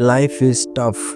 Life is tough.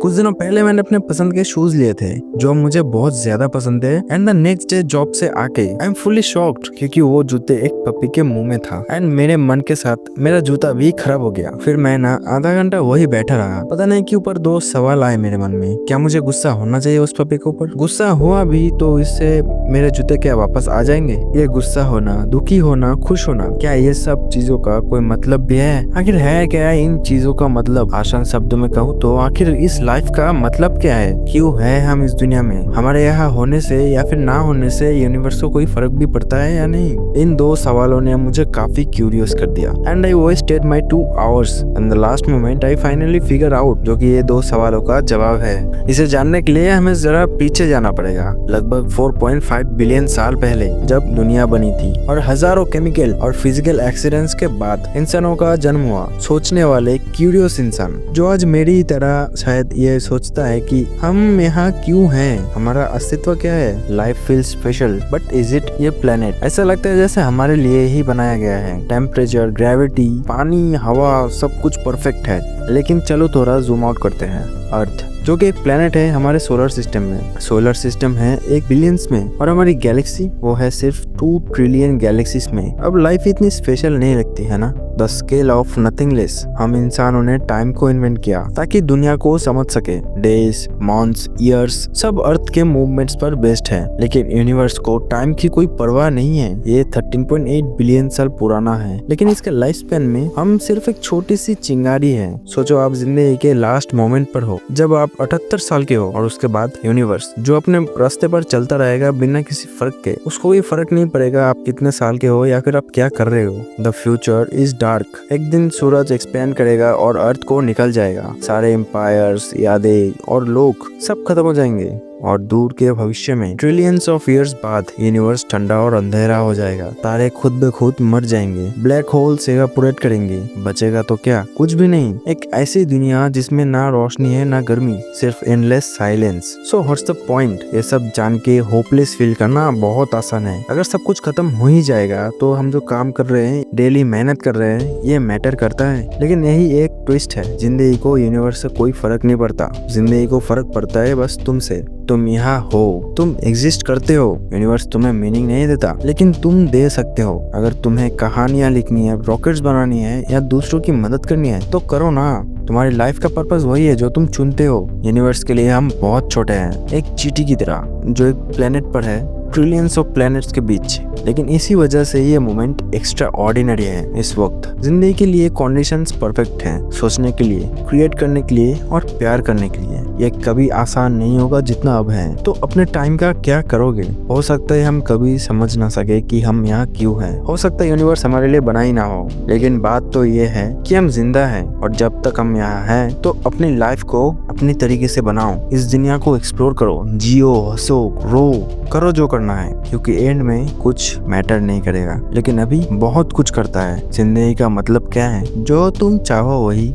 कुछ दिनों पहले मैंने अपने पसंद के शूज लिए थे जो मुझे बहुत ज्यादा पसंद थे and the next day job से आके आई एम फुली शॉक्ड क्योंकि वो जूते एक पपी के मुंह में था एंड मेरे मन के साथ मेरा जूता भी खराब हो गया। फिर मैं ना आधा घंटा वही बैठा रहा। पता नहीं क्यों पर दो सवाल आए मेरे मन में। क्या मुझे गुस्सा होना चाहिए उस पपी के ऊपर? गुस्सा हुआ भी तो इससे मेरे जूते क्या वापस आ जाएंगे? ये गुस्सा होना, दुखी होना, खुश होना, क्या ये सब चीजों का कोई मतलब भी है? आखिर है क्या इन चीजों का मतलब? आसान शब्दों में कहूँ तो आखिर इस लाइफ का मतलब क्या है? क्यों है हम इस दुनिया में? हमारे यहाँ होने से या फिर ना होने से यूनिवर्स को कोई फर्क भी पड़ता है या नहीं? इन दो सवालों ने मुझे काफी क्यूरियस कर दिया and I wasted my 2 hours and the last moment I finally figure out जो कि ये दो सवालों का जवाब है। इसे जानने के लिए हमें जरा पीछे जाना पड़ेगा, लगभग 4.5 बिलियन साल पहले जब दुनिया बनी थी और हजारों केमिकल और फिजिकल एक्सीडेंट्स के बाद इंसानों का जन्म हुआ। सोचने वाले क्यूरियस इंसान जो आज मेरी तरह शायद ये सोचता है कि हम यहाँ क्यों हैं, हमारा अस्तित्व क्या है। Life feels special but is it? ये प्लेनेट ऐसा लगता है जैसे हमारे लिए ही बनाया गया है। टेम्परेचर, ग्रेविटी, पानी, हवा सब कुछ परफेक्ट है। लेकिन चलो थोड़ा जूम आउट करते हैं। अर्थ जो कि एक प्लेनेट है हमारे सोलर सिस्टम में। सोलर सिस्टम है 1 बिलियंस में और हमारी गैलेक्सी वो है सिर्फ 2 ट्रिलियन गैलेक्सीज में। अब लाइफ इतनी स्पेशल नहीं लगती है ना? The scale of nothingness. हम इंसानों ने टाइम को इन्वेंट किया ताकि दुनिया को समझ सके। डेज, मंथ्स, ईयर्स सब अर्थ के मूवमेंट्स पर बेस्ड है, लेकिन यूनिवर्स को टाइम की कोई परवाह नहीं है। ये 13.8 बिलियन साल पुराना है, लेकिन इसके लाइफ स्पैन में हम सिर्फ एक छोटी सी चिंगारी है। सोचो आप जिंदगी के लास्ट मोमेंट पर हो, जब आप 78 साल के हो और उसके बाद यूनिवर्स जो अपने रास्ते पर चलता रहेगा बिना किसी फर्क के। उसको कोई फर्क नहीं पड़ेगा आप कितने साल के हो या फिर आप क्या कर रहे हो। The future is dark. एक दिन सूरज एक्सपैंड करेगा और अर्थ को निकल जाएगा। सारे एम्पायर्स, यादें और लोग सब खत्म हो जाएंगे और दूर के भविष्य में ट्रिलियंस ऑफ इयर्स बाद यूनिवर्स ठंडा और अंधेरा हो जाएगा। तारे खुद ब खुद मर जाएंगे, ब्लैक होल्स इवेपोरेट करेंगे। बचेगा तो क्या? कुछ भी नहीं। एक ऐसी दुनिया जिसमें ना रोशनी है ना गर्मी, सिर्फ endless silence. So what's the point? ये सब जान के होपलेस फील करना बहुत आसान है। अगर सब कुछ खत्म हो ही जाएगा तो हम जो काम कर रहे हैं, डेली मेहनत कर रहे हैं, ये मैटर करता है? लेकिन यही एक ट्विस्ट है। जिंदगी को यूनिवर्स से कोई फर्क नहीं पड़ता। जिंदगी को फर्क पड़ता है बस तुमसे। तुम यहाँ हो, तुम एग्जिस्ट करते हो। यूनिवर्स तुम्हें मीनिंग नहीं देता, लेकिन तुम दे सकते हो। अगर तुम्हें कहानियां लिखनी है, रॉकेट्स बनानी है या दूसरों की मदद करनी है तो करो ना। तुम्हारी लाइफ का पर्पस वही है जो तुम चुनते हो। यूनिवर्स के लिए हम बहुत छोटे हैं, एक चींटी की तरह जो एक प्लेनेट पर है ट्रिलियंस ऑफ प्लैनेट्स के बीच। लेकिन इसी वजह से ये मोमेंट एक्स्ट्रा ऑर्डिनरी है। इस वक्त जिंदगी के लिए कंडीशंस परफेक्ट हैं, सोचने के लिए, क्रिएट करने के लिए और प्यार करने के लिए। ये कभी आसान नहीं होगा जितना अब है। तो अपने टाइम का क्या करोगे? हो सकता है हम कभी समझ ना सके कि हम यहाँ क्यों हैं। हो सकता है यूनिवर्स हमारे लिए बना ही ना हो। लेकिन बात तो ये है कि हम जिंदा हैं और जब तक हम यहाँ हैं तो अपनी लाइफ को अपनी तरीके से बनाओ। इस दुनिया को एक्सप्लोर करो, जियो, हंसो, रो, करो जो करना है, क्योंकि एंड में कुछ मैटर नहीं करेगा, लेकिन अभी बहुत कुछ करता है। जिंदगी का मतलब क्या है? जो तुम चाहो वही